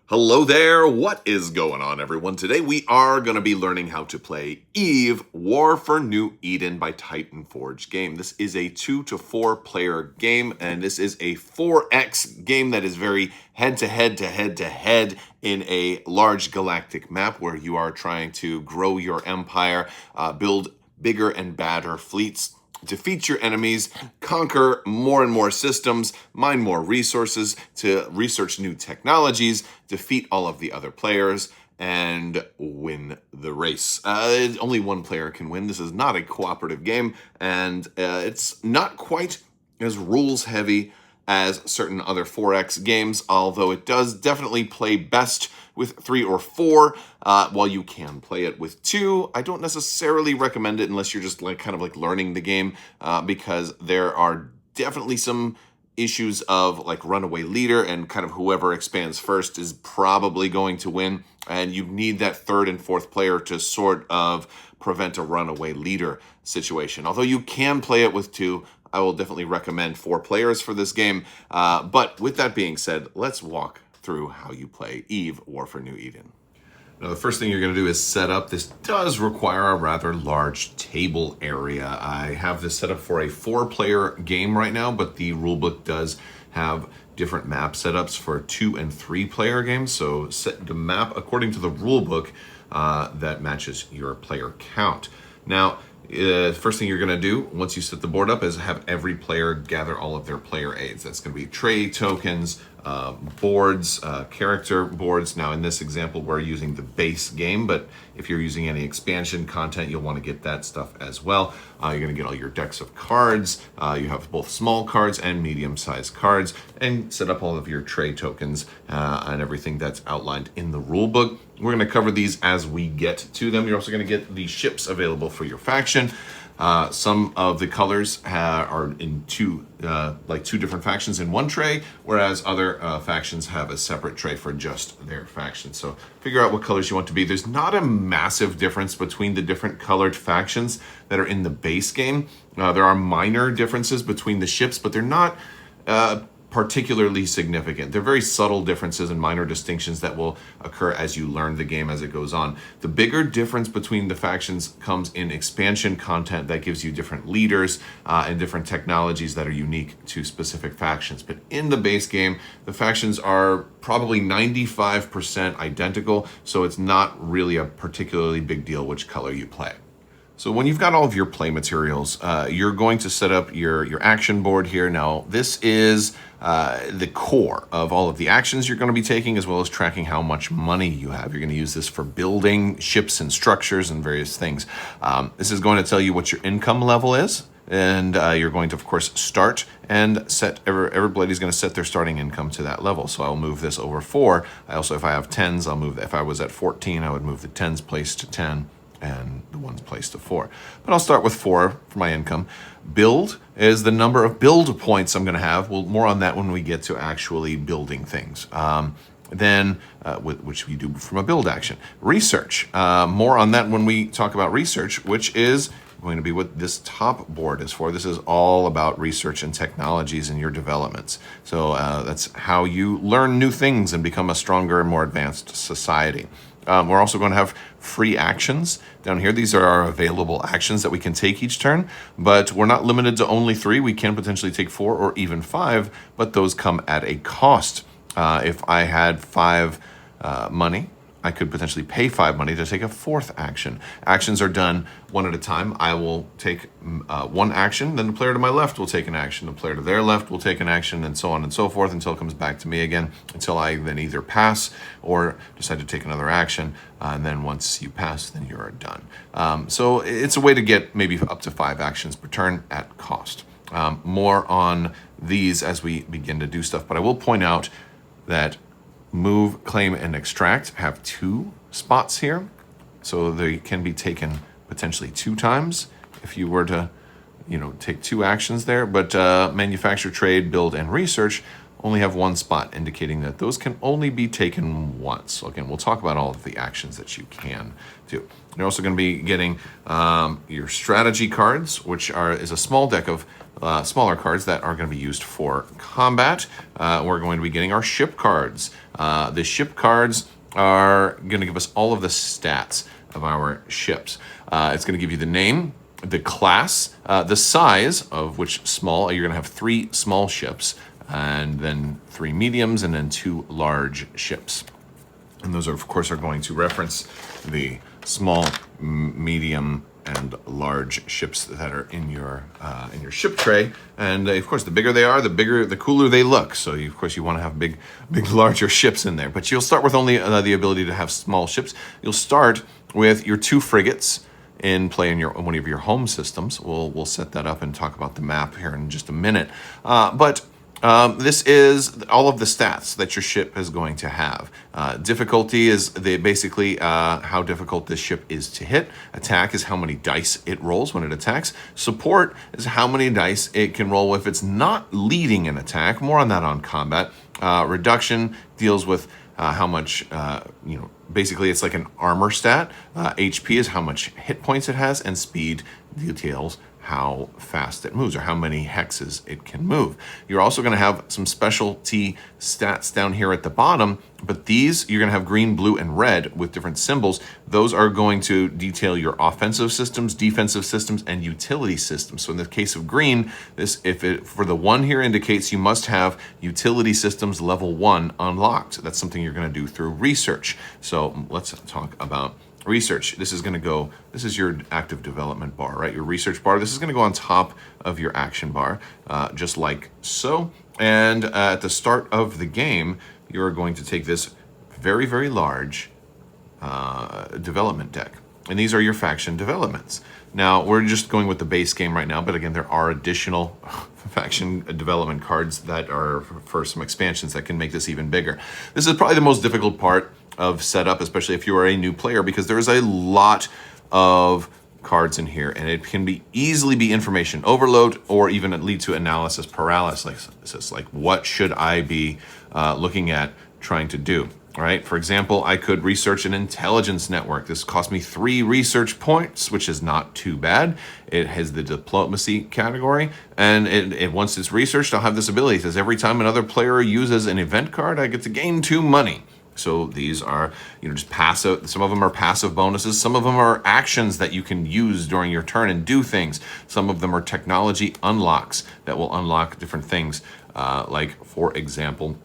Hello there, what is going on, everyone? Today we are going to be learning how to play Eve, War for New Eden by Titan Forge game. This is a 2 to 4 player game, and this is a 4X game that is very head to head in a large galactic map where you are trying to grow your empire, build bigger and badder fleets, defeat your enemies, conquer more and more systems, mine more resources to research new technologies, defeat all of the other players, and win the race. Only one player can win. This is not a cooperative game, and it's not quite as rules heavy as certain other 4X games, although it does definitely play best with 3 or 4, while you can play it with 2. I don't necessarily recommend it unless you're just kind of learning the game, because there are definitely some issues of runaway leader, and kind of whoever expands first is probably going to win, and you need that third and fourth player to sort of prevent a runaway leader situation. Although you can play it with 2, I will definitely recommend 4 players for this game. But with that being said, let's walk through how you play Eve, War for New Eden. Now, the first thing you're going to do is set up. This does require a rather large table area. I have this set up for a 4-player game right now, but the rulebook does have different map setups for 2 and 3-player games. So set the map according to the rulebook that matches your player count. Now, first thing you're going to do once you set the board up is have every player gather all of their player aids. That's going to be tray tokens, boards, character boards. Now in this example we're using the base game, but if you're using any expansion content you'll want to get that stuff as well. You're going to get all your decks of cards. You have both small cards and medium-sized cards, and set up all of your tray tokens and everything that's outlined in the rule book. We're going to cover these as we get to them. You're also going to get the ships available for your faction. Some of the colors are in two different factions in one tray, whereas other factions have a separate tray for just their faction. So figure out what colors you want to be. There's not a massive difference between the different colored factions that are in the base game. There are minor differences between the ships, but they're not particularly significant. They're very subtle differences and minor distinctions that will occur as you learn the game as it goes on. The bigger difference between the factions comes in expansion content that gives you different leaders and different technologies that are unique to specific factions. But in the base game, the factions are probably 95% identical, so it's not really a particularly big deal which color you play. So when you've got all of your play materials, you're going to set up your action board here. Now, this is the core of all of the actions you're going to be taking, as well as tracking how much money you have. You're going to use this for building ships and structures and various things. This is going to tell you what your income level is. And you're going to, of course, start and set, everybody's going to set their starting income to that level. So I'll move this over 4. I also, if I have 10s, I'll move, if I was at 14, I would move the 10s place to 10. And the ones placed to 4. But I'll start with 4 for my income. Build is the number of build points I'm going to have. Well, more on that when we get to actually building things. Which we do from a build action. Research, more on that when we talk about research, which is going to be what this top board is for. This is all about research and technologies in your developments. So that's how you learn new things and become a stronger and more advanced society. We're also going to have free actions down here. These are our available actions that we can take each turn, but we're not limited to only 3. We can potentially take 4 or even 5, but those come at a cost. If I had 5 money, I could potentially pay 5 money to take a 4th action. Actions are done one at a time. I will take 1 action, then the player to my left will take an action, the player to their left will take an action, and so on and so forth until it comes back to me again, until I then either pass or decide to take another action. And then once you pass, then you're done. So it's a way to get maybe up to 5 actions per turn at cost. More on these as we begin to do stuff, but I will point out that move, claim, and extract have 2 spots here. So they can be taken potentially 2 times if you were to, take 2 actions there. But manufacture, trade, build, and research only have one spot, indicating that those can only be taken once. So again, we'll talk about all of the actions that you can do. You're also going to be getting your strategy cards, which is a small deck of smaller cards that are going to be used for combat. We're going to be getting our ship cards. The ship cards are going to give us all of the stats of our ships. It's going to give you the name, the class, the size, of which small. You're going to have 3 small ships, and then 3 mediums, and then 2 large ships. And those, of course, are going to reference the small, medium, and large ships that are in your ship tray. And of course, the bigger they are, the cooler they look. So of course you want to have big, larger ships in there. But you'll start with only the ability to have small ships. You'll start with your 2 frigates in play in one of your home systems. We'll set that up and talk about the map here in just a minute. This is all of the stats that your ship is going to have. Difficulty is basically how difficult this ship is to hit. Attack is how many dice it rolls when it attacks. Support is how many dice it can roll if it's not leading an attack. More on that on combat. Reduction deals with how much, basically it's like an armor stat. HP is how much hit points it has, and speed details how fast it moves or how many hexes it can move. You're also going to have some specialty stats down here at the bottom, but these you're going to have green, blue, and red with different symbols. Those are going to detail your offensive systems, defensive systems, and utility systems. So in the case of green, for the 1 here indicates you must have utility systems level 1 unlocked. That's something you're going to do through research. So let's talk about research. This is your active development bar, right? Your research bar. This is going to go on top of your action bar, just like so. And at the start of the game, you're going to take this very, very large development deck. And these are your faction developments. Now, we're just going with the base game right now, but again, there are additional faction development cards that are for some expansions that can make this even bigger. This is probably the most difficult part of setup, especially if you are a new player, because there is a lot of cards in here, and it can easily be information overload, or even lead to analysis paralysis. Like, what should I be looking at trying to do? All right. For example, I could research an intelligence network. This cost me 3 research points, which is not too bad. It has the diplomacy category, and once it's researched, I'll have this ability. It says every time another player uses an event card, I get to gain 2 money. So these are, just passive. Some of them are passive bonuses. Some of them are actions that you can use during your turn and do things. Some of them are technology unlocks that will unlock different things. Like, for example,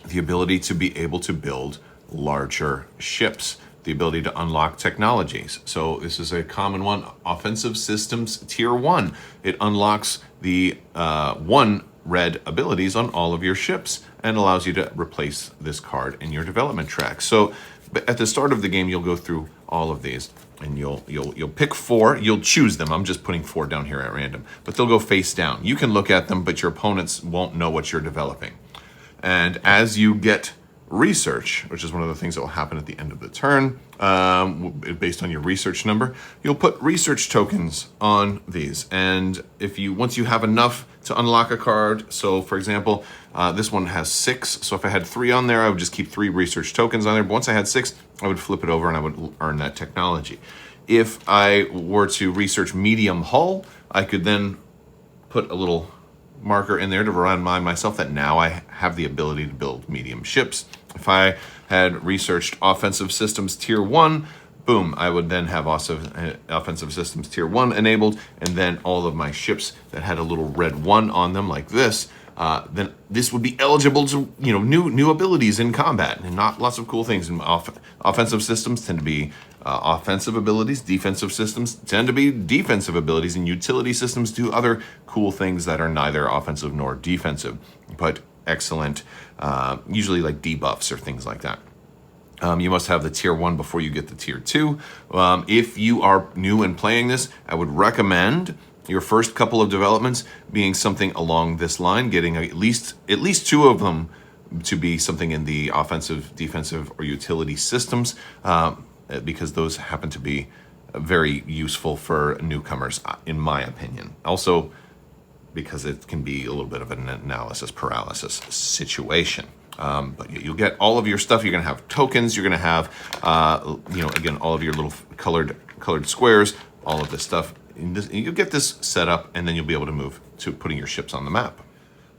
the ability to be able to build larger ships, the ability to unlock technologies. So this is a common one, offensive systems tier 1. It unlocks the 1 red abilities on all of your ships and allows you to replace this card in your development track. So at the start of the game, you'll go through all of these, and you'll pick 4. You'll choose them. I'm just putting 4 down here at random, but they'll go face down. You can look at them, but your opponents won't know what you're developing. And as you get research, which is one of the things that will happen at the end of the turn, based on your research number, you'll put research tokens on these. And once you have enough to unlock a card, so for example, this one has 6. So if I had 3 on there, I would just keep 3 research tokens on there. But once I had 6, I would flip it over and I would earn that technology. If I were to research medium hull, I could then put a little marker in there to remind myself that now I have the ability to build medium ships. If I had researched offensive systems tier 1, boom, I would then have offensive systems tier 1 enabled, and then all of my ships that had a little red 1 on them like this, then this would be eligible to, new abilities in combat, and not lots of cool things. And offensive systems tend to be offensive abilities. Defensive systems tend to be defensive abilities, and utility systems do other cool things that are neither offensive nor defensive, but excellent, usually like debuffs or things like that. You must have the tier 1 before you get the tier 2. If you are new and playing this, I would recommend your first couple of developments being something along this line, getting at least 2 of them to be something in the offensive, defensive, or utility systems, because those happen to be very useful for newcomers, in my opinion. Also, because it can be a little bit of an analysis paralysis situation. But you'll get all of your stuff. You're going to have tokens. You're going to have, again, all of your little colored squares, all of this stuff. You'll get this set up, and then you'll be able to move to putting your ships on the map.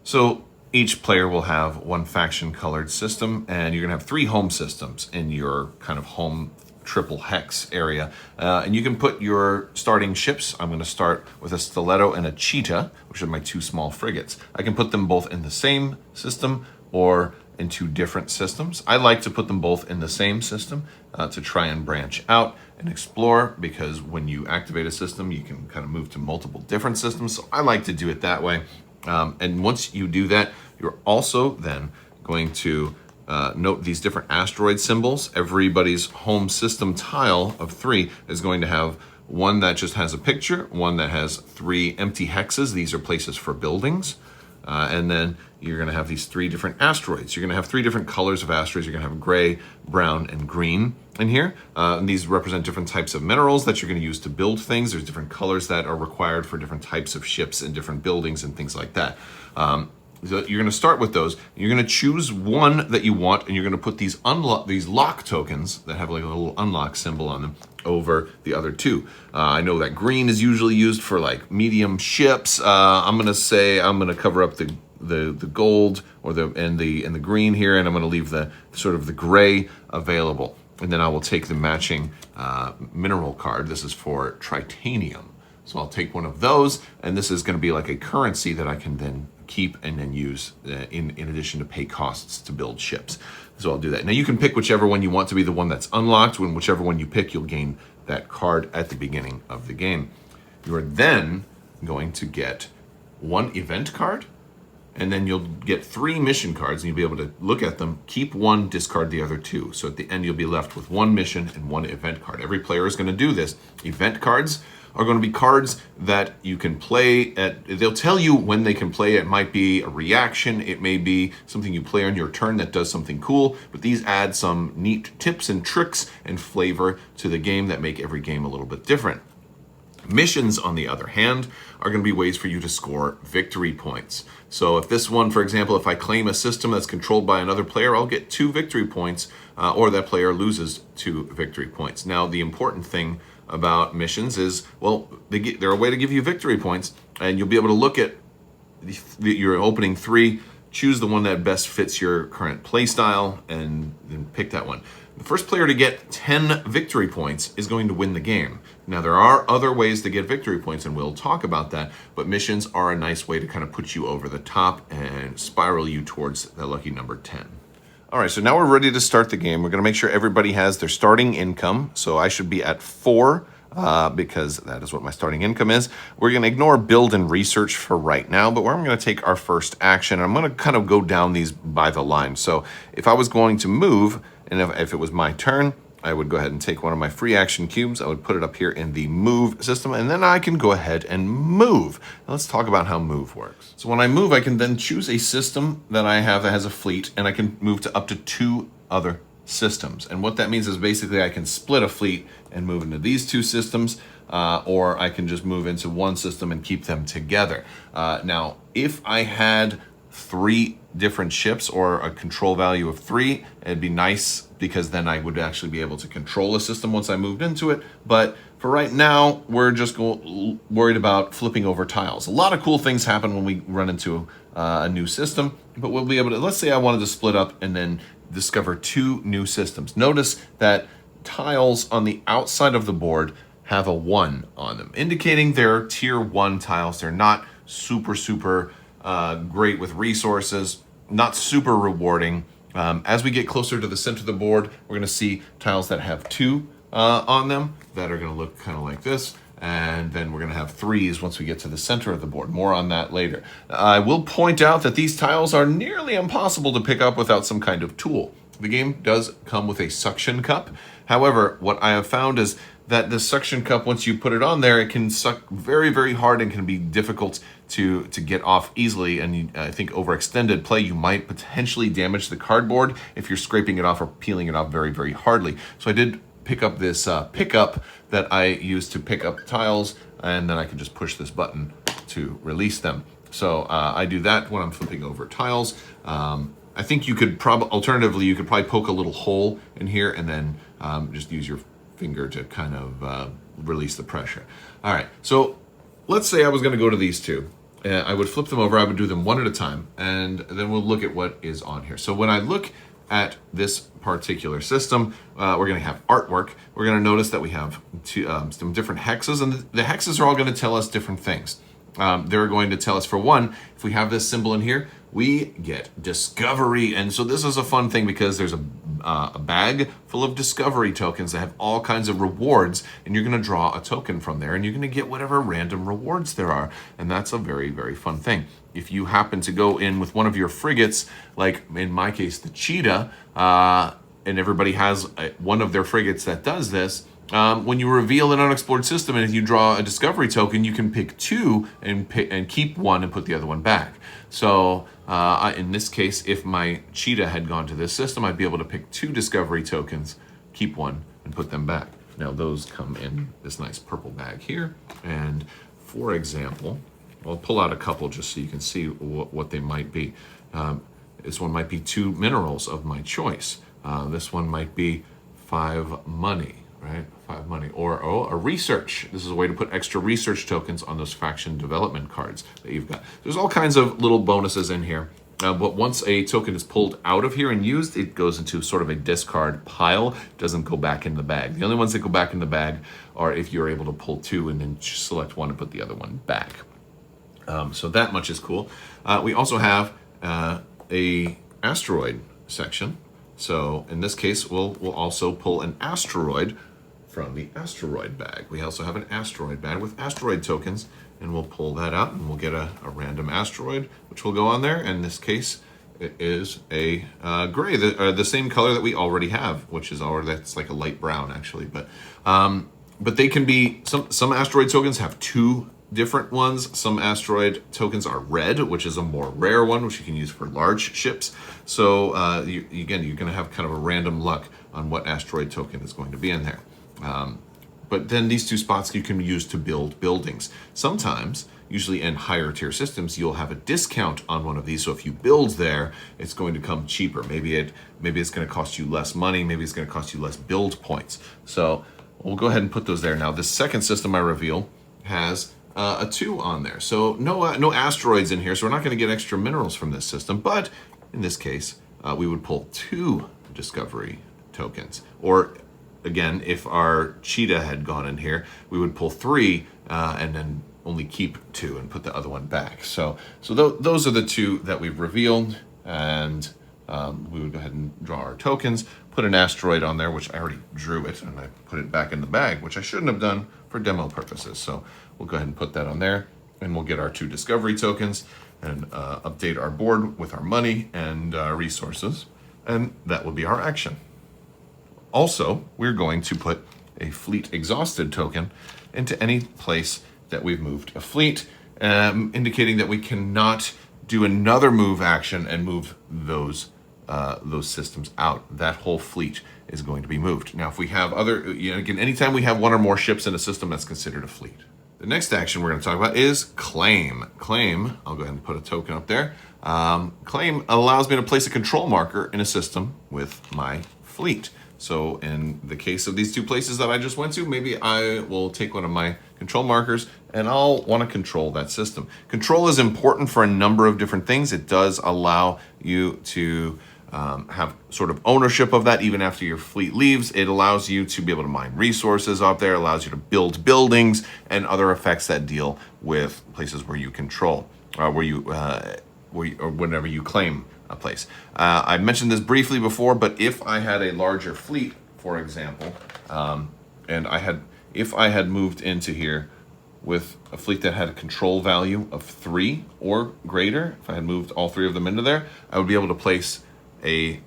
So each player will have one faction colored system, and you're going to have 3 home systems in your kind of home triple hex area. And you can put your starting ships. I'm going to start with a Stiletto and a Cheetah, which are my 2 small frigates. I can put them both in the same system or in 2 different systems. I like to put them both in the same system to try and branch out and explore, because when you activate a system, you can kind of move to multiple different systems. So I like to do it that way. And once you do that, you're also then going to note these different asteroid symbols. Everybody's home system tile of 3 is going to have one that just has a picture, one that has 3 empty hexes. These are places for buildings. And then you're going to have these 3 different asteroids. You're going to have 3 different colors of asteroids. You're going to have gray, brown, and green in here. And these represent different types of minerals that you're going to use to build things. There's different colors that are required for different types of ships and different buildings and things like that. So you're going to start with those. You're going to choose one that you want, and you're going to put these lock tokens that have like a little unlock symbol on them over the other 2. I know that green is usually used for like medium ships. I'm going to say I'm going to cover up the gold or the green here, and I'm going to leave the sort of the gray available. And then I will take the matching mineral card. This is for titanium. So I'll take one of those, and this is going to be like a currency that I can then keep and then use in addition to pay costs to build ships. So I'll do that. Now you can pick whichever one you want to be the one that's unlocked. When whichever one you pick, you'll gain that card at the beginning of the game. You are then going to get 1 event card, and then you'll get 3 mission cards, and you'll be able to look at them, keep 1, discard the other 2. So at the end, you'll be left with 1 mission and 1 event card. Every player is going to do this. Event cards are going to be cards that you can play at. They'll tell you when they can play. It might be a reaction. It may be something you play on your turn that does something cool, but these add some neat tips and tricks and flavor to the game that make every game a little bit different. Missions, on the other hand, are going to be ways for you to score victory points. So if this one, for example, if I claim a system that's controlled by another player, I'll get 2 victory points, or that player loses 2 victory points. Now, the important thing about missions is, well, they're a way to give you victory points, and you'll be able to look at your opening 3, choose the one that best fits your current play style, and then pick that one. The first player to get 10 victory points is going to win the game. Now, there are other ways to get victory points, and we'll talk about that, but missions are a nice way to kind of put you over the top and spiral you towards the lucky number 10. All right, so now we're ready to start the game. We're going to make sure everybody has their starting income. So I should be at 4 because that is what my starting income is. We're going to ignore build and research for right now, but I'm going to take our first action. I'm going to kind of go down these by the line. So if I was going to move, and if it was my turn, I would go ahead and take one of my free action cubes. I would put it up here in the move system, and then I can go ahead and move. Now let's talk about how move works. So when I move, I can then choose a system that I have that has a fleet, and I can move to up to 2 other systems. And what that means is basically I can split a fleet and move into these 2 systems, or I can just move into one system and keep them together. Now, if I had 3 different ships or a control value of 3, it'd be nice because then I would actually be able to control a system once I moved into it. But for right now, we're just worried about flipping over tiles. A lot of cool things happen when we run into a new system, but we'll be able to, let's say I wanted to split up and then discover 2 new systems. Notice that tiles on the outside of the board have a 1 on them, indicating they're tier 1 tiles. They're not super great with resources, not super rewarding. As we get closer to the center of the board, we're going to see tiles that have 2 on them that are going to look kind of like this. And then we're going to have 3s once we get to the center of the board. More on that later. I will point out that these tiles are nearly impossible to pick up without some kind of tool. The game does come with a suction cup. However, what I have found is that the suction cup, once you put it on there, it can suck very hard and can be difficult to get off easily. And I think overextended play, you might potentially damage the cardboard if you're scraping it off or peeling it off very hardly. So I did pick up this pickup that I use to pick up tiles, and then I can just push this button to release them. So I do that when I'm flipping over tiles. I think you could alternatively, you could probably poke a little hole in here and then just use your finger to kind of release the pressure. All right, so let's say I was going to go to these two. I would flip them over, I would do them one at a time, and then we'll look at what is on here. So when I look at this particular system, we're going to have artwork. We're going to notice that we have some different hexes, and the hexes are all going to tell us different things. They're going to tell us, for one, if we have this symbol in here, we get discovery. And so this is a fun thing because there's a bag full of discovery tokens that have all kinds of rewards, and you're going to draw a token from there, and you're going to get whatever random rewards there are. And that's a very, very fun thing. If you happen to go in with one of your frigates, like in my case, the Cheetah, and everybody has one of their frigates that does this, when you reveal an unexplored system and if you draw a discovery token, you can pick two and keep one and put the other one back. So in this case, if my Cheetah had gone to this system, I'd be able to pick two discovery tokens, keep one, and put them back. Now those come in this nice purple bag here. And for example, I'll pull out a couple just so you can see what they might be. This one might be 2 minerals of my choice. This one might be 5 money. Right, 5 money, or a research. This is a way to put extra research tokens on those faction development cards that you've got. There's all kinds of little bonuses in here, but once a token is pulled out of here and used, it goes into sort of a discard pile. It doesn't go back in the bag. The only ones that go back in the bag are if you're able to pull 2 and then select one and put the other one back. So that much is cool. We also have a asteroid section. So in this case, we'll also pull an asteroid from the asteroid bag. We also have an asteroid bag with asteroid tokens, and we'll pull that out and we'll get a random asteroid, which will go on there. In this case, it is a gray, the same color that we already have, which is that's like a light brown actually. But they can be, some asteroid tokens have 2 different ones. Some asteroid tokens are red, which is a more rare one, which you can use for large ships. So you're going to have kind of a random luck on what asteroid token is going to be in there. But then these 2 spots you can use to build buildings. Sometimes, usually in higher tier systems, you'll have a discount on one of these. So if you build there, it's going to come cheaper. Maybe it's going to cost you less money. Maybe it's going to cost you less build points. So we'll go ahead and put those there. Now, the second system I reveal has a 2 on there. So no asteroids in here. So we're not going to get extra minerals from this system. But in this case, we would pull 2 discovery tokens. Or again, if our Cheetah had gone in here, we would pull 3 and then only keep 2 and put the other one back. So those are the 2 that we've revealed, and we would go ahead and draw our tokens, put an asteroid on there, which I already drew it, and I put it back in the bag, which I shouldn't have done for demo purposes. So we'll go ahead and put that on there, and we'll get our 2 discovery tokens and update our board with our money and resources, and that will be our action. Also, we're going to put a fleet exhausted token into any place that we've moved a fleet, indicating that we cannot do another move action and move those systems out. That whole fleet is going to be moved. Now, if we have again, anytime we have 1 or more ships in a system, that's considered a fleet. The next action we're going to talk about is claim. Claim, I'll go ahead and put a token up there. Claim allows me to place a control marker in a system with my fleet. So in the case of these 2 places that I just went to, maybe I will take one of my control markers and I'll want to control that system. Control is important for a number of different things. It does allow you to have sort of ownership of that even after your fleet leaves. It allows you to be able to mine resources out there, allows you to build buildings and other effects that deal with places where you control, or whenever you claim a place. I mentioned this briefly before, but if I had a larger fleet, for example, and if I had moved into here with a fleet that had a control value of 3 or greater, if I had moved all 3 of them into there, I would be able to place a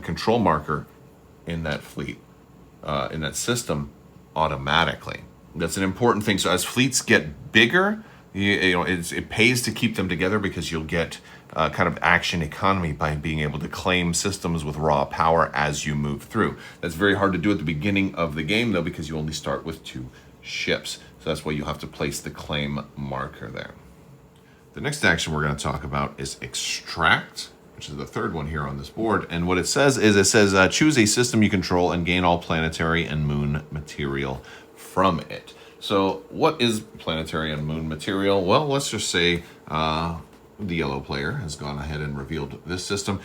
control marker in that fleet, in that system automatically. That's an important thing. So as fleets get bigger, it pays to keep them together because you'll get kind of action economy by being able to claim systems with raw power as you move through. That's very hard to do at the beginning of the game, though, because you only start with 2 ships. So that's why you have to place the claim marker there. The next action we're going to talk about is extract, which is the third one here on this board. And what it says is choose a system you control and gain all planetary and moon material from it. So what is planetary and moon material? Well, let's just say the yellow player has gone ahead and revealed this system.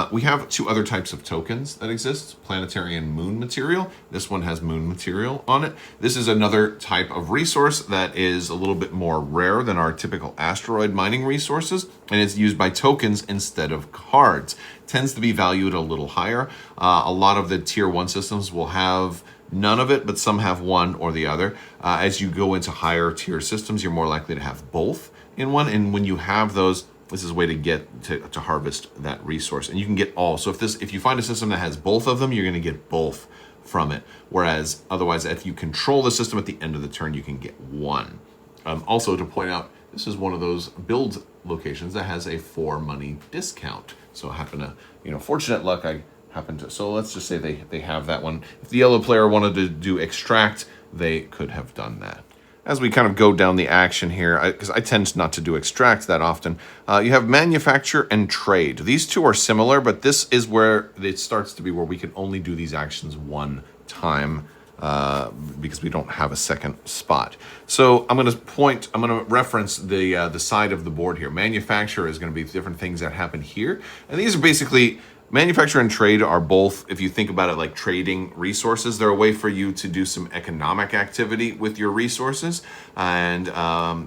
We have two other types of tokens that exist, planetary and moon material. This one has moon material on it. This is another type of resource that is a little bit more rare than our typical asteroid mining resources, and it's used by tokens instead of cards. It tends to be valued a little higher. A lot of the tier 1 systems will have none of it, but some have one or the other. As you go into higher tier systems, you're more likely to have both in one, and when you have those, this is a way to get to harvest that resource, and you can get all. So if you find a system that has both of them, you're going to get both from it. Whereas otherwise, if you control the system at the end of the turn, you can get one. Also to point out, this is one of those build locations that has a 4 money discount. So I happen to, fortunate luck, I happen to. So let's just say they have that one. If the yellow player wanted to do extract, they could have done that. As we kind of go down the action here, because I tend not to do extract that often, you have manufacture and trade. These two are similar, but this is where it starts to be where we can only do these actions one time because we don't have a second spot. So I'm going to reference the side of the board here. Manufacture is going to be different things that happen here. And these are basically, manufacture and trade are both, if you think about it like trading resources, they're a way for you to do some economic activity with your resources, and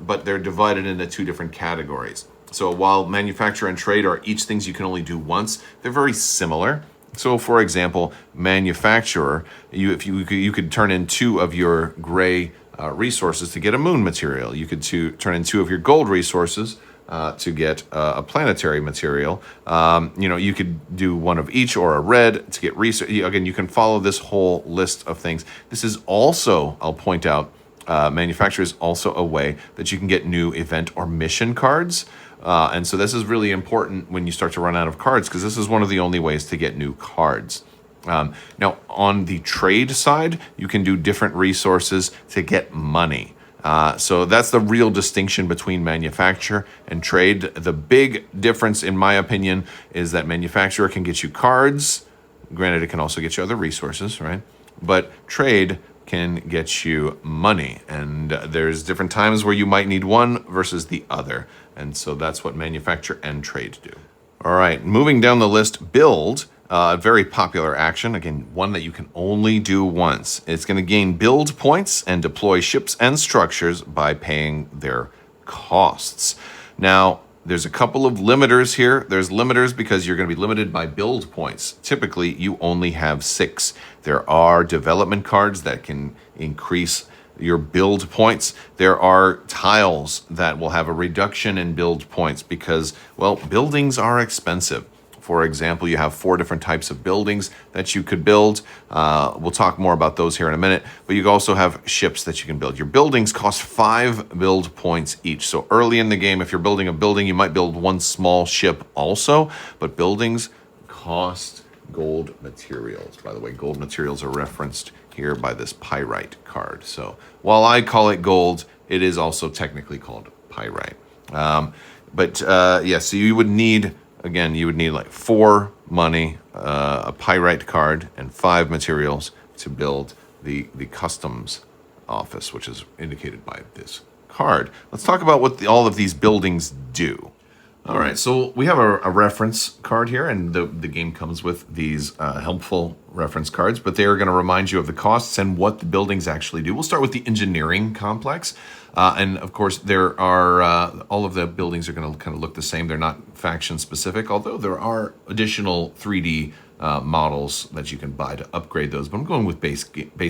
but they're divided into two different categories. So while manufacture and trade are each things you can only do once, they're very similar. So for example, manufacturer, you could turn in 2 of your gray resources to get a moon material. You could turn in 2 of your gold resources to get a planetary material. You could do 1 of each or a red to get research. Again, you can follow this whole list of things. This is also, I'll point out, manufacture is also a way that you can get new event or mission cards. And so this is really important when you start to run out of cards, because this is one of the only ways to get new cards. Now, on the trade side, you can do different resources to get money. So that's the real distinction between manufacture and trade. The big difference, in my opinion, is that manufacturer can get you cards. Granted, it can also get you other resources, right? But trade can get you money. And there's different times where you might need one versus the other. And so that's what manufacture and trade do. All right, moving down the list, build. A very popular action, again, one that you can only do once. It's going to gain build points and deploy ships and structures by paying their costs. Now, there's a couple of limiters here. There's limiters because you're going to be limited by build points. Typically, you only have 6. There are development cards that can increase your build points. There are tiles that will have a reduction in build points because, well, buildings are expensive. For example, you have 4 different types of buildings that you could build. We'll talk more about those here in a minute, but you also have ships that you can build. Your buildings cost 5 build points each. So early in the game, if you're building a building, you might build 1 small ship also, but buildings cost gold materials. By the way, gold materials are referenced here by this pyrite card. So while I call it gold, it is also technically called pyrite. So you would need, again, you would need like 4 money, a pyrite card, and 5 materials to build the customs office, which is indicated by this card. Let's talk about what all of these buildings do. All right, so we have a reference card here, and the game comes with these helpful reference cards, but they are going to remind you of the costs and what the buildings actually do. We'll start with the engineering complex. And of course, there are all of the buildings are going to kind of look the same. They're not faction specific, although there are additional 3D models that you can buy to upgrade those. But I'm going with base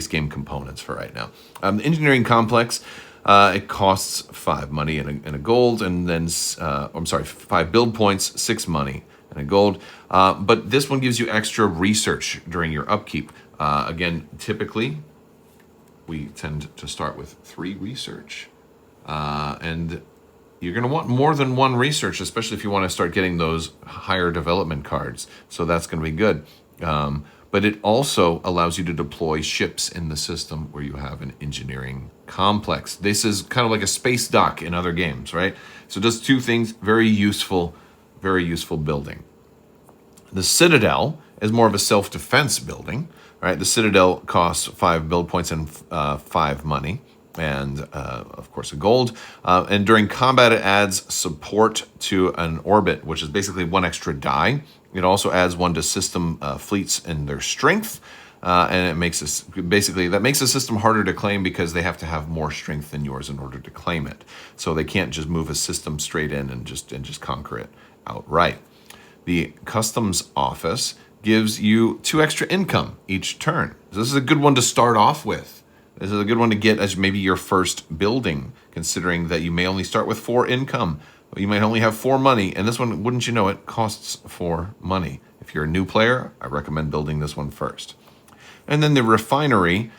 game components for right now. The engineering complex, it costs 5 money and a gold, and then 5 build points, 6 money and a gold. But this one gives you extra research during your upkeep. Again, typically, we tend to start with 3 research. And you're going to want more than 1 research, especially if you want to start getting those higher development cards. So that's going to be good. But it also allows you to deploy ships in the system where you have an engineering complex. This is kind of like a space dock in other games, right? So it does two things, very useful building. The Citadel is more of a self-defense building, right? The Citadel costs 5 build points and 5 money, and of course a gold. And during combat, it adds support to an orbit, which is basically 1 extra die. It also adds 1 to system fleets and their strength. And it makes this basically that makes the system harder to claim because they have to have more strength than yours in order to claim it. So they can't just move a system straight in and just conquer it outright. The customs office gives you 2 extra income each turn. So this is a good one to start off with. This is a good one to get as maybe your first building, considering that you may only start with 4 income. You might only have 4 money, and this one, wouldn't you know it, costs 4 money. If you're a new player, I recommend building this one first. And then the refinery,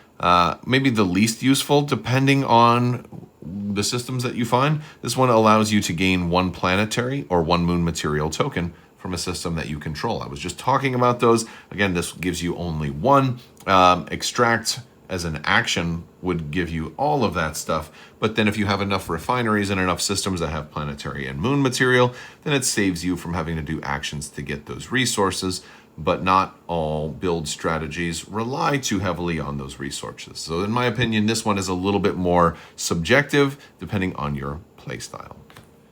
maybe the least useful, depending on the systems that you find. This one allows you to gain 1 planetary or 1 moon material token from a system that you control. I was just talking about those. Again, this gives you only 1. Extract as an action would give you all of that stuff. But then if you have enough refineries and enough systems that have planetary and moon material, then it saves you from having to do actions to get those resources. But not all build strategies rely too heavily on those resources. So in my opinion, this one is a little bit more subjective depending on your playstyle.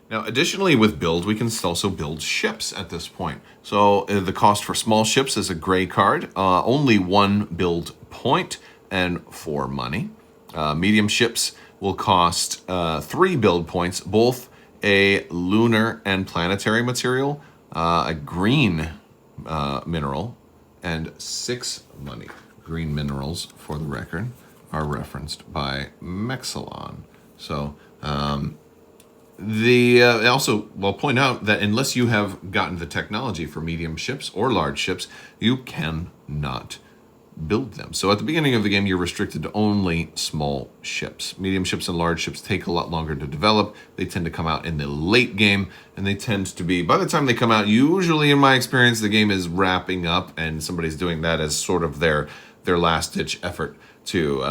Now, additionally with build, we can also build ships at this point. So the cost for small ships is a gray card, only 1 build point and 4 money. Medium ships will cost 3 build points, both a lunar and planetary material, a green mineral, and 6 money. Green minerals, for the record, are referenced by Mexilon. So also, I'll point out that unless you have gotten the technology for medium ships or large ships, you cannot build them. So at the beginning of the game, you're restricted to only small ships. Medium ships and large ships take a lot longer to develop. They tend to come out in the late game, and they tend to be, by the time they come out, usually in my experience, the game is wrapping up, and somebody's doing that as sort of their last-ditch effort to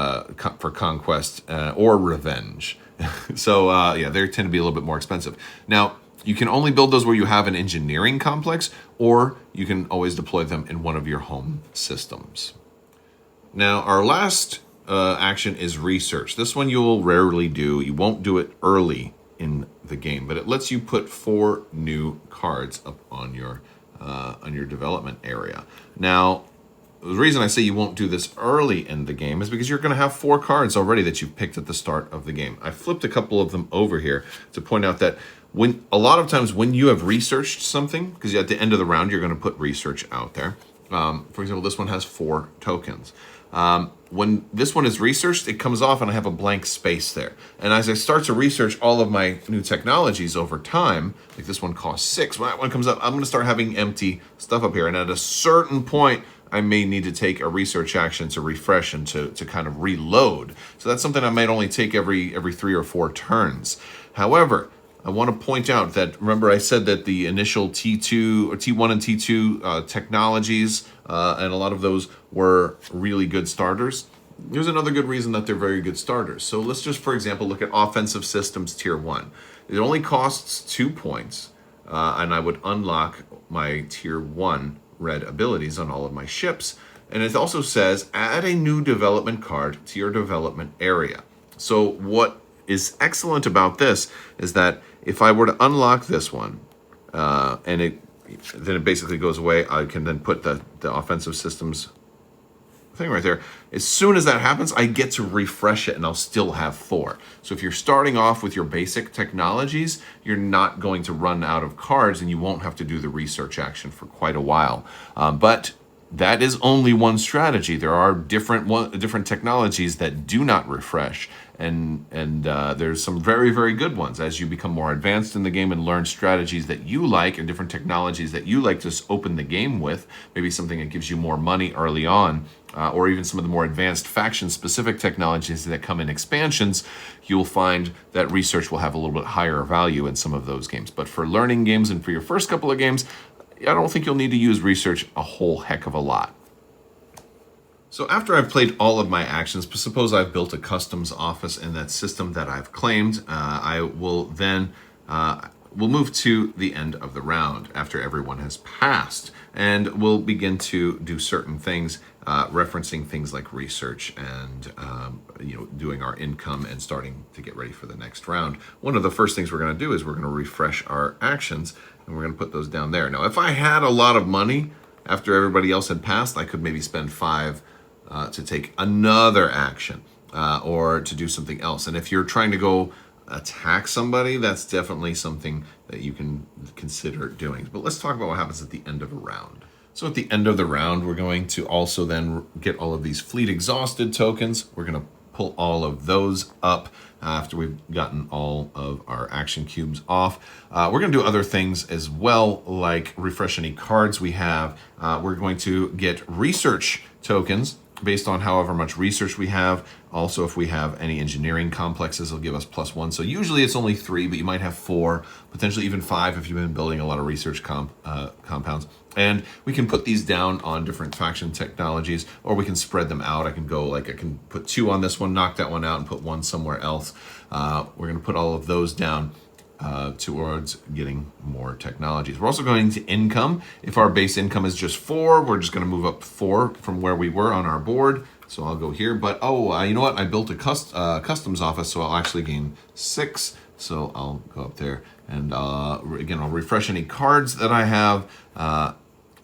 for conquest or revenge. So yeah, they tend to be a little bit more expensive. Now, you can only build those where you have an engineering complex, or you can always deploy them in one of your home systems. Now, our last action is research. This one you will rarely do. You won't do it early in the game, but it lets you put 4 new cards up on your development area. Now, the reason I say you won't do this early in the game is because you're going to have 4 cards already that you've picked at the start of the game. I flipped a couple of them over here to point out that a lot of times when you have researched something, because at the end of the round you're going to put research out there. For example, this one has 4 tokens. When this one is researched, it comes off and I have a blank space there. And as I start to research all of my new technologies over time, like this one costs 6, when that one comes up, I'm going to start having empty stuff up here. And at a certain point, I may need to take a research action to refresh and to kind of reload. So that's something I might only take every 3 or 4 turns. However, I want to point out that, remember I said that the initial T2 or T1 and T2 technologies, and a lot of those were really good starters. Here's another good reason that they're very good starters. So let's just, for example, look at offensive systems tier 1. It only costs 2 points, and I would unlock my tier 1 red abilities on all of my ships. And it also says add a new development card to your development area. So what is excellent about this is that if I were to unlock this one, and then it basically goes away, I can then put the offensive systems thing right there. As soon as that happens, I get to refresh it and I'll still have 4. So if you're starting off with your basic technologies, you're not going to run out of cards and you won't have to do the research action for quite a while. But that is only one strategy. There are different technologies that do not refresh, and there's some very, very good ones. As you become more advanced in the game and learn strategies that you like and different technologies that you like to open the game with, maybe something that gives you more money early on, or even some of the more advanced faction-specific technologies that come in expansions, you'll find that research will have a little bit higher value in some of those games. But for learning games and for your first couple of games, I don't think you'll need to use research a whole heck of a lot. So after I've played all of my actions, suppose I've built a customs office in that system that I've claimed, I will then we'll move to the end of the round after everyone has passed, and we'll begin to do certain things, referencing things like research and doing our income and starting to get ready for the next round. One of the first things we're going to do is we're going to refresh our actions, and we're going to put those down there. Now, if I had a lot of money after everybody else had passed, I could maybe spend 5 to take another action or to do something else. And if you're trying to go attack somebody, that's definitely something that you can consider doing. But let's talk about what happens at the end of a round. So at the end of the round, we're going to also then get all of these fleet exhausted tokens. We're going to pull all of those up after we've gotten all of our action cubes off. We're going to do other things as well, like refresh any cards we have. We're going to get research tokens based on however much research we have. Also, if we have any engineering complexes, it'll give us +1. So usually it's only 3, but you might have 4, potentially even 5 if you've been building a lot of research compounds. And we can put these down on different faction technologies, or we can spread them out. I can put 2 on this one, knock that one out, and put 1 somewhere else. We're going to put all of those down towards getting more technologies. We're also going to income. If our base income is just 4, we're just going to move up 4 from where we were on our board. So I'll go here, but you know what? I built a customs office, so I'll actually gain 6. So I'll go up there, and again, I'll refresh any cards that I have.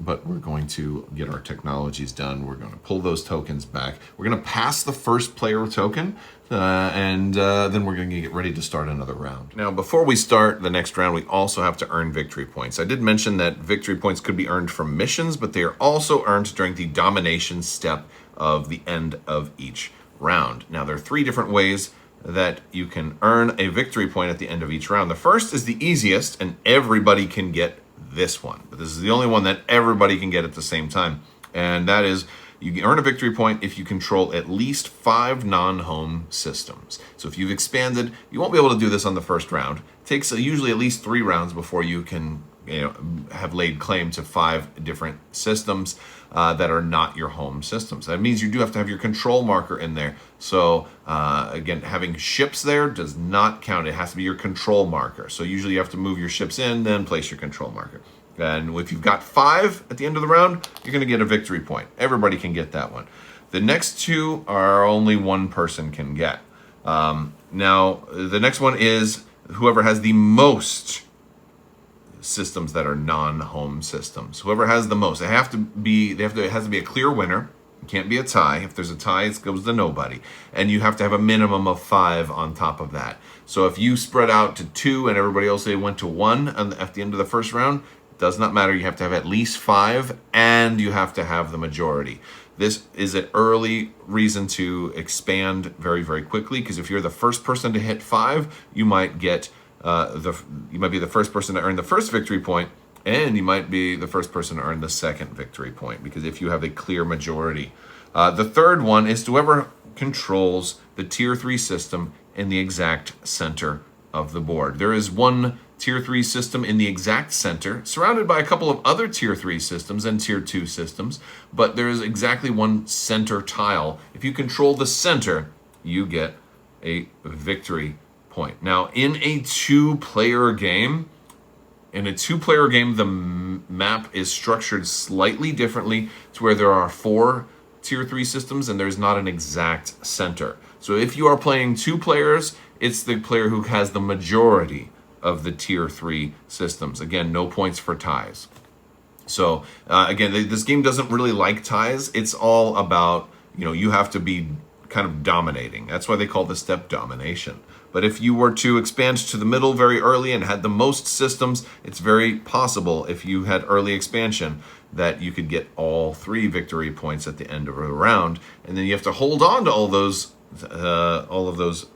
But we're going to get our technologies done. We're going to pull those tokens back. We're going to pass the first player token, and then we're going to get ready to start another round. Now, before we start the next round, we also have to earn victory points. I did mention that victory points could be earned from missions, but they are also earned during the domination step of the end of each round. Now, there are 3 different ways that you can earn a victory point at the end of each round. The first is the easiest, and everybody can get this one, but this is the only one that everybody can get at the same time, and that is you can earn a victory point if you control at least 5 non-home systems. So if you've expanded, you won't be able to do this on the first round. It takes usually at least 3 rounds before you can have laid claim to 5 different systems that are not your home systems. That means you do have to have your control marker in there. So again, having ships there does not count. It has to be your control marker. So usually you have to move your ships in, then place your control marker. And if you've got 5 at the end of the round, you're going to get a victory point. Everybody can get that one. The next 2 are only one person can get. Now, the next one is whoever has the most systems that are non-home systems. Whoever has the most. It has to be a clear winner. It can't be a tie. If there's a tie, it goes to nobody. And you have to have a minimum of 5 on top of that. So if you spread out to 2 and everybody else went to 1 at the end of the first round, it does not matter. You have to have at least 5, and you have to have the majority. This is an early reason to expand very, very quickly, because if you're the first person to hit 5, you might get you might be the first person to earn the first victory point, and you might be the first person to earn the second victory point, because if you have a clear majority. The third one is whoever controls the tier 3 system in the exact center of the board. There is one tier 3 system in the exact center, surrounded by a couple of other tier 3 systems and tier 2 systems, but there is exactly one center tile. If you control the center, you get a victory point. Now, in a 2-player game, the map is structured slightly differently to where there are 4 tier 3 systems and there's not an exact center. So if you are playing 2 players, it's the player who has the majority of the tier 3 systems. Again, no points for ties. So again, this game doesn't really like ties. It's all about, you have to be kind of dominating. That's why they call this step domination. But if you were to expand to the middle very early and had the most systems, it's very possible, if you had early expansion, that you could get all 3 victory points at the end of a round. And then you have to hold on to all of those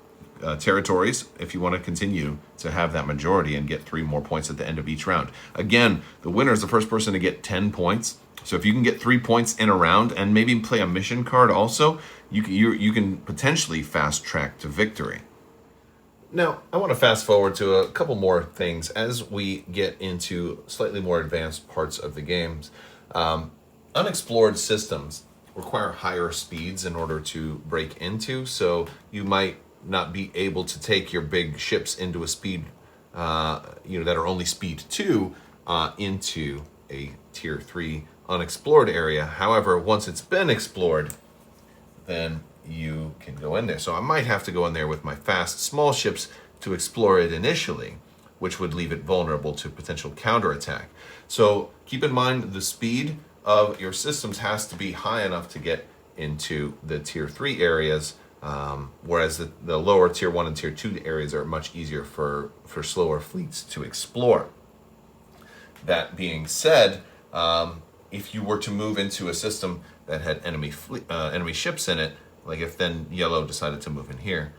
territories if you want to continue to have that majority and get 3 more points at the end of each round. Again, the winner is the first person to get 10 points. So if you can get 3 points in a round and maybe play a mission card also, you can potentially fast track to victory. Now, I want to fast forward to a couple more things as we get into slightly more advanced parts of the games. Unexplored systems require higher speeds in order to break into, so you might not be able to take your big ships into a speed that are only speed 2 into a tier 3 unexplored area. However, once it's been explored, then you can go in there. So I might have to go in there with my fast small ships to explore it initially, which would leave it vulnerable to potential counterattack. So keep in mind the speed of your systems has to be high enough to get into the tier 3 areas, whereas the lower tier 1 and tier 2 areas are much easier for slower fleets to explore. That being said, if you were to move into a system that had enemy ships in it, like if then yellow decided to move in here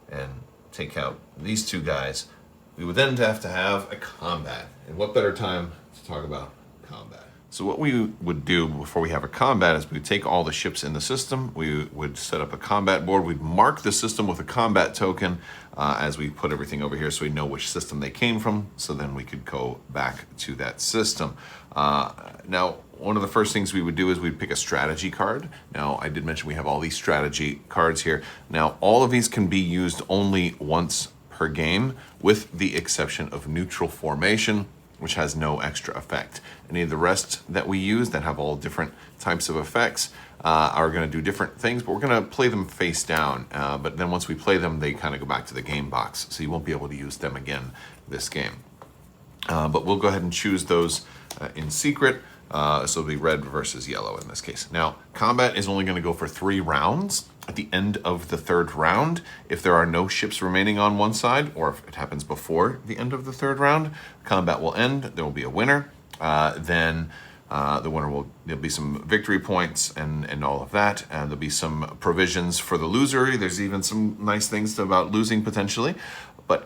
and take out these two guys, we would then have to have a combat. And what better time to talk about combat? So what we would do before we have a combat is we would take all the ships in the system, we would set up a combat board, we'd mark the system with a combat token as we put everything over here so we know which system they came from, so then we could go back to that system. Now, one of the first things we would do is we'd pick a strategy card. Now, I did mention we have all these strategy cards here. Now, all of these can be used only once per game, with the exception of neutral formation, which has no extra effect. Any of the rest that we use that have all different types of effects are going to do different things, but we're going to play them face down. But then once we play them, they kind of go back to the game box, so you won't be able to use them again this game. But we'll go ahead and choose those in secret. So it'll be red versus yellow in this case. Now, combat is only going to go for 3 rounds. At the end of the 3rd round, if there are no ships remaining on one side, or if it happens before the end of the 3rd round, combat will end. There will be a winner. Then the winner there'll be some victory points and all of that. And there'll be some provisions for the loser. There's even some nice things about losing potentially. But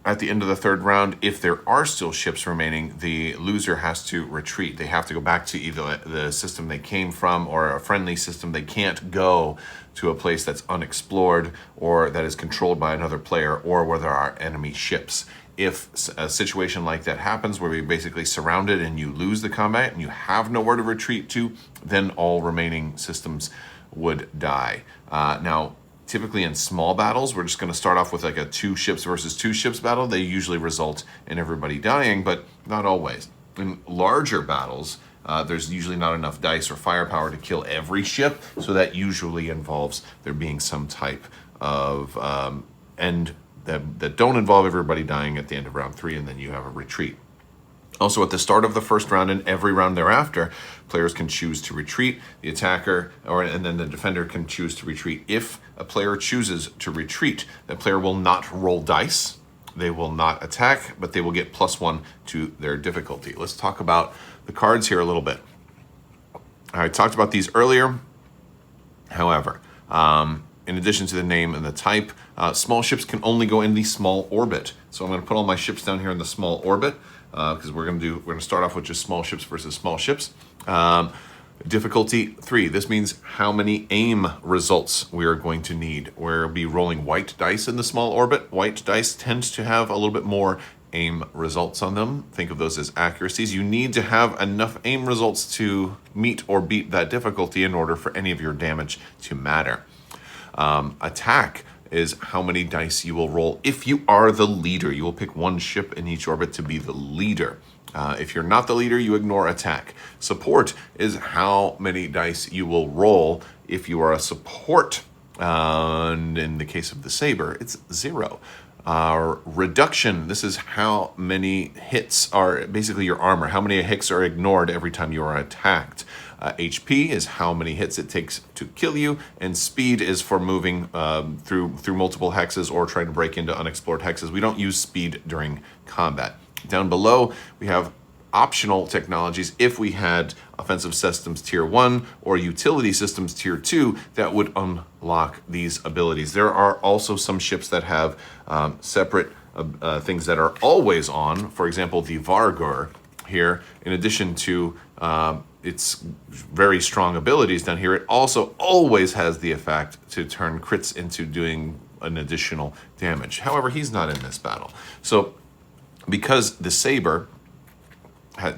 at the end of the 3rd round, if there are still ships remaining, the loser has to retreat. They have to go back to either the system they came from or a friendly system. They can't go to a place that's unexplored or that is controlled by another player or where there are enemy ships. If a situation like that happens where you're basically surrounded and you lose the combat and you have nowhere to retreat to, then all remaining systems would die. Now, typically in small battles, we're just going to start off with like a 2 ships versus 2 ships battle. They usually result in everybody dying, but not always. In larger battles, there's usually not enough dice or firepower to kill every ship, so that usually involves there being some type of end that don't involve everybody dying at the end of round 3, and then you have a retreat. Also, at the start of the 1st round and every round thereafter, players can choose to retreat. The attacker, and then the defender can choose to retreat. If a player chooses to retreat, the player will not roll dice. They will not attack, but they will get +1 to their difficulty. Let's talk about the cards here a little bit. I talked about these earlier. However, in addition to the name and the type, small ships can only go in the small orbit. So I'm going to put all my ships down here in the small orbit. Because we're going to start off with just small ships versus small ships. Difficulty 3. This means how many aim results we are going to need. We'll be rolling white dice in the small orbit. White dice tends to have a little bit more aim results on them. Think of those as accuracies. You need to have enough aim results to meet or beat that difficulty in order for any of your damage to matter. Attack is how many dice you will roll if you are the leader. You will pick 1 ship in each orbit to be the leader. If you're not the leader, you ignore attack. Support is how many dice you will roll if you are a support. And in the case of the saber, it's 0. Reduction, this is how many hits are basically your armor. How many hits are ignored every time you are attacked. HP is how many hits it takes to kill you, and speed is for moving through multiple hexes or trying to break into unexplored hexes. We don't use speed during combat. Down below, we have optional technologies. If we had offensive systems tier 1 or utility systems tier 2, that would unlock these abilities. There are also some ships that have separate things that are always on. For example, the Vargur here, in addition to its very strong abilities down here, it also always has the effect to turn crits into doing an additional damage. However, he's not in this battle. So because the saber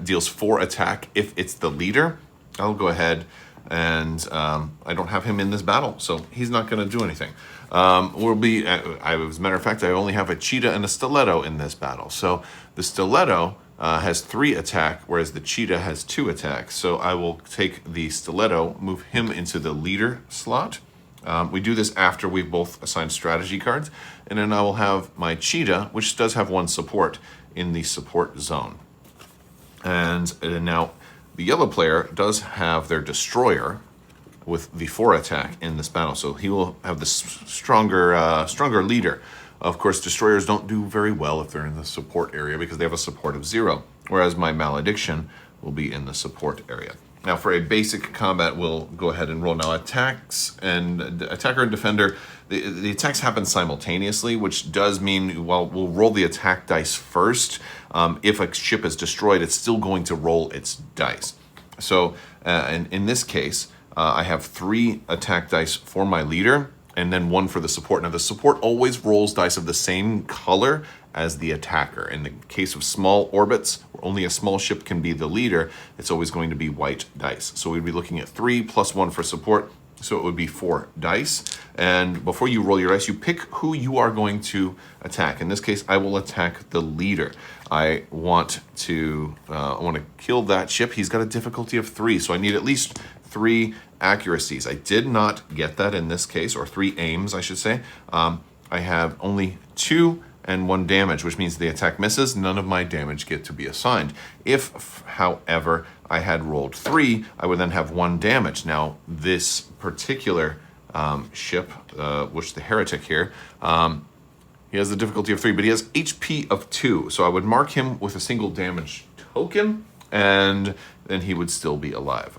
deals 4 attack if it's the leader, I'll go ahead and I don't have him in this battle, so he's not going to do anything. As a matter of fact, I only have a cheetah and a stiletto in this battle. So the stiletto has 3 attack, whereas the cheetah has 2 attacks. So I will take the stiletto, move him into the leader slot. We do this after we've both assigned strategy cards, and then I will have my cheetah, which does have 1 support, in the support zone. And now the yellow player does have their destroyer with the 4 attack in this battle, so he will have the stronger leader. Of course, destroyers don't do very well if they're in the support area because they have a support of 0, whereas my malediction will be in the support area. Now for a basic combat, we'll go ahead and roll now attacks, and attacker and defender, the attacks happen simultaneously, which does mean we'll roll the attack dice first. If a ship is destroyed, it's still going to roll its dice. So in this case, I have 3 attack dice for my leader, and then 1 for the support. Now the support always rolls dice of the same color as the attacker. In the case of small orbits, where only a small ship can be the leader, it's always going to be white dice. So we'd be looking at 3 plus 1 for support, so it would be 4 dice. And before you roll your dice, you pick who you are going to attack. In this case, I will attack the leader. I want to kill that ship. He's got a difficulty of 3, so I need at least 3 accuracies. I did not get that in this case, or 3 aims, I should say. I have only 2 and 1 damage, which means the attack misses. None of my damage get to be assigned. If, however, I had rolled 3, I would then have 1 damage. Now, this particular ship, which the heretic here, he has the difficulty of 3, but he has HP of 2. So I would mark him with a single damage token, and then he would still be alive.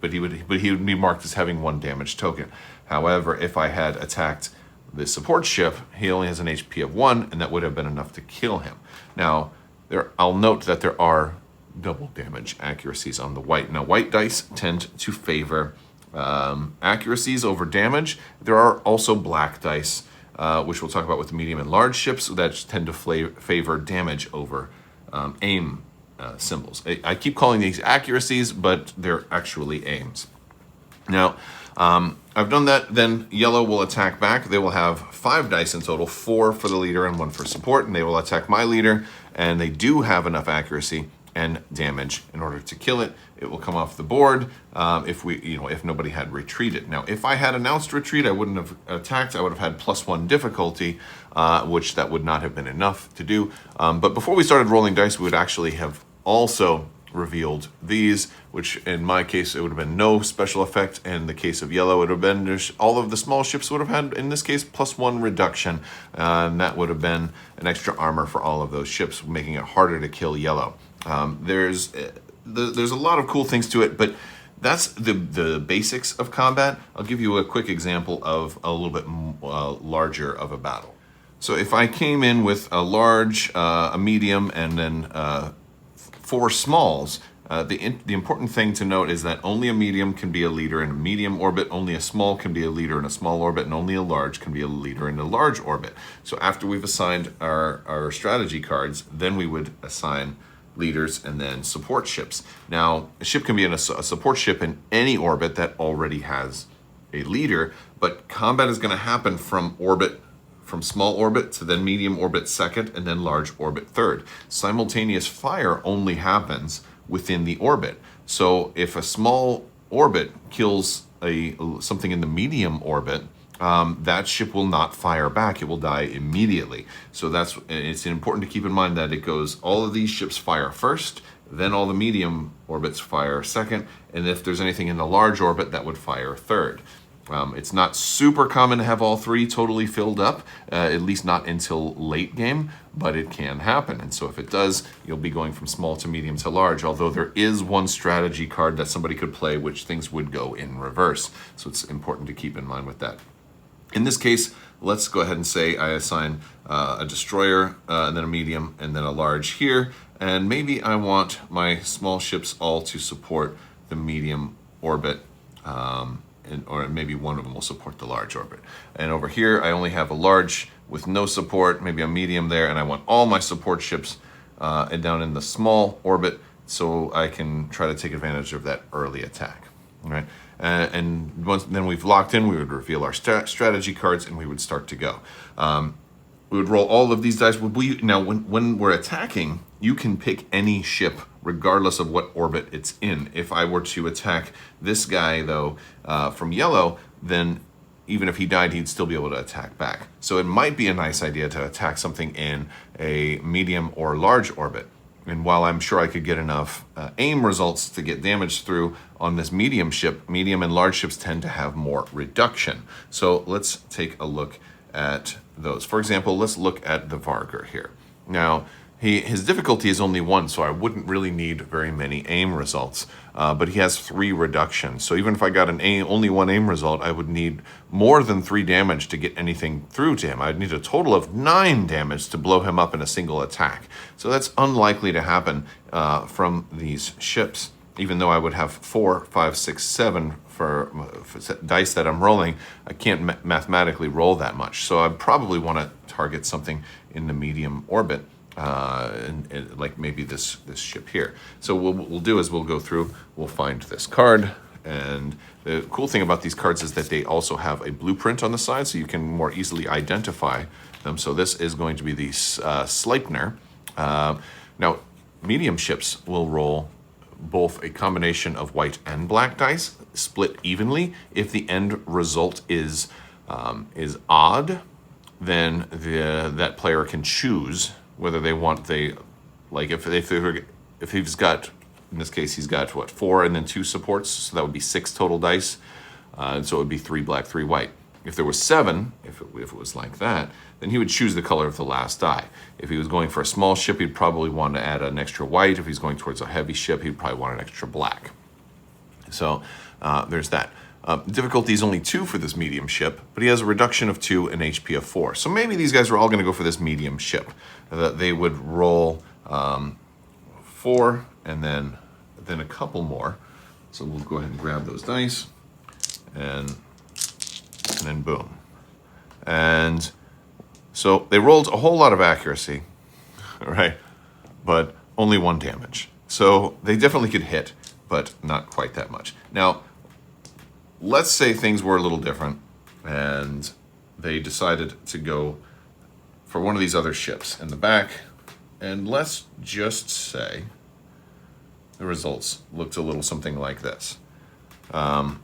But he would be marked as having 1 damage token. However, if I had attacked the support ship, he only has an HP of 1, and that would have been enough to kill him. Now, I'll note that there are double damage accuracies on the white. Now, white dice tend to favor accuracies over damage. There are also black dice, which we'll talk about with the medium and large ships, that tend to favor damage over aim symbols. I keep calling these accuracies, but they're actually aims. Now, I've done that. Then yellow will attack back. They will have 5 dice in total, 4 for the leader and 1 for support, and they will attack my leader, and they do have enough accuracy and damage in order to kill it. It will come off the board if nobody had retreated. Now, if I had announced retreat, I wouldn't have attacked. I would have had +1 difficulty, which that would not have been enough to do. But before we started rolling dice, we would actually have also revealed these, which in my case, it would have been no special effect. In the case of yellow, it would have been all of the small ships would have had, in this case, +1 reduction. And that would have been an extra armor for all of those ships, making it harder to kill yellow. There's a lot of cool things to it, but that's the basics of combat. I'll give you a quick example of a little bit larger of a battle. So if I came in with a large, a medium, and then 4 smalls, the important thing to note is that only a medium can be a leader in a medium orbit, only a small can be a leader in a small orbit, and only a large can be a leader in a large orbit. So after we've assigned our strategy cards, then we would assign leaders and then support ships. Now, a ship can be in a support ship in any orbit that already has a leader, but combat is going to happen from small orbit to then medium orbit second, and then large orbit third. Simultaneous fire only happens within the orbit. So if a small orbit kills something in the medium orbit, that ship will not fire back. It will die immediately. So it's important to keep in mind that it goes, all of these ships fire first, then all the medium orbits fire second, and if there's anything in the large orbit, that would fire third. It's not super common to have all 3 totally filled up, at least not until late game, but it can happen. And so if it does, you'll be going from small to medium to large, although there is one strategy card that somebody could play which things would go in reverse. So it's important to keep in mind with that. In this case, let's go ahead and say I assign a destroyer, and then a medium, and then a large here. And maybe I want my small ships all to support the medium orbit, or maybe one of them will support the large orbit. And over here, I only have a large with no support, maybe a medium there, and I want all my support ships down in the small orbit so I can try to take advantage of that early attack. right? And once then we've locked in, we would reveal our strategy cards, and we would start to go. We would roll all of these dice. Now, when we're attacking, you can pick any ship regardless of what orbit it's in. If I were to attack this guy, though, from yellow, then even if he died, he'd still be able to attack back. So it might be a nice idea to attack something in a medium or large orbit. And while I'm sure I could get enough aim results to get damage through on this medium ship, medium and large ships tend to have more reduction. So let's take a look at those. For example, let's look at the Vargur here. Now, his difficulty is only 1, so I wouldn't really need very many aim results. But he has 3 reductions. So even if I got only 1 aim result, I would need more than 3 damage to get anything through to him. I'd need a total of 9 damage to blow him up in a single attack. So that's unlikely to happen from these ships. Even though I would have 4, 5, 6, 7 for dice that I'm rolling, I can't mathematically roll that much. So I'd probably want to target something in the medium orbit. And like maybe this ship here. So what we'll do is we'll go through, we'll find this card, and the cool thing about these cards is that they also have a blueprint on the side, so you can more easily identify them. So this is going to be the Sleipnir. Now, medium ships will roll both a combination of white and black dice, split evenly. If the end result is odd, then that player can choose whether they want if he's got, in this case, he's got 4 and then 2 supports, so that would be 6 total dice, and so it would be 3 black, 3 white. If there was 7, if it was like that, then he would choose the color of the last die. If he was going for a small ship, he'd probably want to add an extra white. If he's going towards a heavy ship, he'd probably want an extra black. So there's that. Difficulty is only 2 for this medium ship, but he has a reduction of 2 and HP of 4. So maybe these guys are all going to go for this medium ship. They would roll 4 and then a couple more. So we'll go ahead and grab those dice, and then boom. And so they rolled a whole lot of accuracy, right? But only 1 damage. So they definitely could hit, but not quite that much. Now, let's say things were a little different and they decided to go for one of these other ships in the back, and let's just say the results looked a little something like this. Now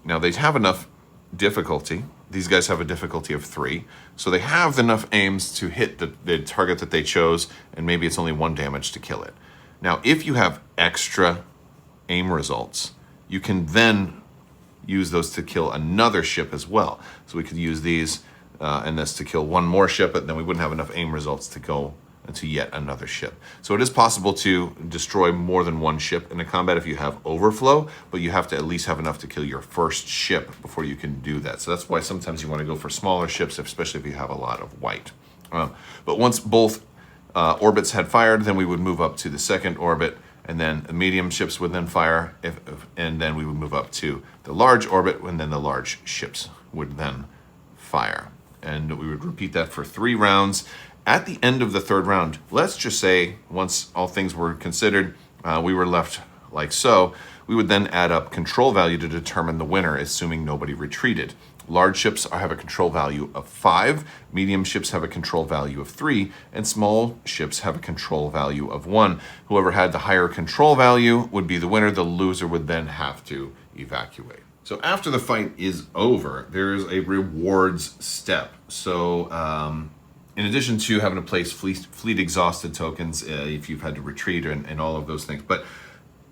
they'd have enough difficulty. These guys have a difficulty of 3, so they have enough aims to hit the target that they chose, and maybe it's only 1 damage to kill it. Now, if you have extra aim results, you can then use those to kill another ship as well. So we could use these and this to kill 1 more ship, but then we wouldn't have enough aim results to go into yet another ship. So it is possible to destroy more than 1 ship in a combat if you have overflow, but you have to at least have enough to kill your first ship before you can do that. So that's why sometimes you want to go for smaller ships, especially if you have a lot of white. But once both orbits had fired, then we would move up to the second orbit, and then the medium ships would then fire, and then we would move up to the large orbit, and then the large ships would then fire. And we would repeat that for 3 rounds. At the end of the 3rd round, let's just say, once all things were considered, we were left like so, we would then add up control value to determine the winner, assuming nobody retreated. Large ships have a control value of 5, medium ships have a control value of 3, and small ships have a control value of 1. Whoever had the higher control value would be the winner. The loser would then have to evacuate. So after the fight is over, there is a rewards step. So in addition to having to place fleet exhausted tokens if you've had to retreat and all of those things, but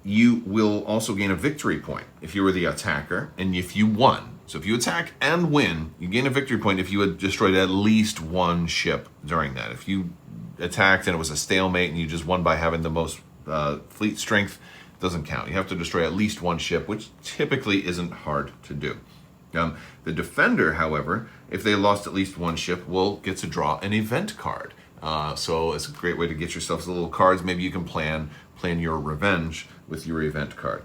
you will also gain a victory point if you were the attacker and if you won. So if you attack and win, you gain a victory point if you had destroyed at least 1 ship during that. If you attacked and it was a stalemate and you just won by having the most fleet strength, it doesn't count. You have to destroy at least 1 ship, which typically isn't hard to do. The defender, however, if they lost at least 1 ship, will get to draw an event card. So it's a great way to get yourself little cards. Maybe you can plan your revenge with your event card.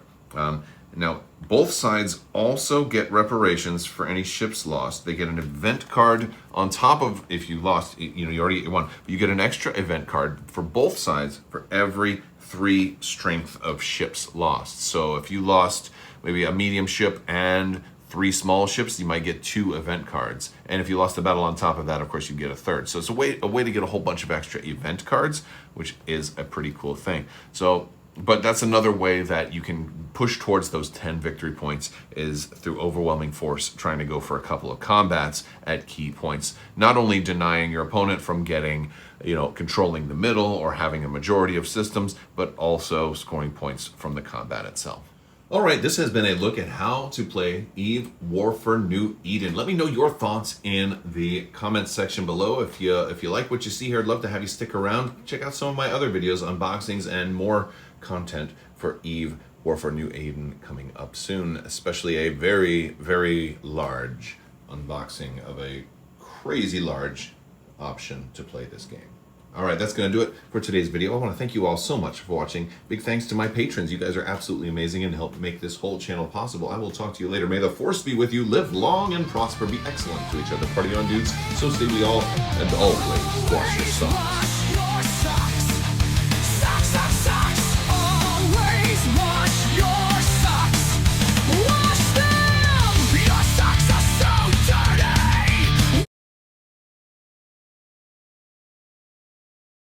Now, both sides also get reparations for any ships lost. They get an event card on top of, if you lost, you already won, but you get an extra event card for both sides for every 3 strength of ships lost. So if you lost maybe a medium ship and 3 small ships, you might get 2 event cards. And if you lost the battle on top of that, of course, you get a third. So it's a way to get a whole bunch of extra event cards, which is a pretty cool thing. So, but that's another way that you can push towards those 10 victory points, is through overwhelming force, trying to go for a couple of combats at key points, not only denying your opponent from getting, controlling the middle or having a majority of systems, but also scoring points from the combat itself. All right, this has been a look at how to play Eve War for New Eden. Let me know your thoughts in the comments section below. If you like what you see here, I'd love to have you stick around. Check out some of my other videos, unboxings, and more content for Eve War for New Eden coming up soon, especially a very, very large unboxing of a crazy large option to play this game. All right, that's going to do it for today's video. I want to thank you all so much for watching. Big thanks to my patrons. You guys are absolutely amazing and help make this whole channel possible. I will talk to you later. May the force be with you. Live long and prosper. Be excellent to each other. Party on, dudes. So stay we all, and always wash your socks.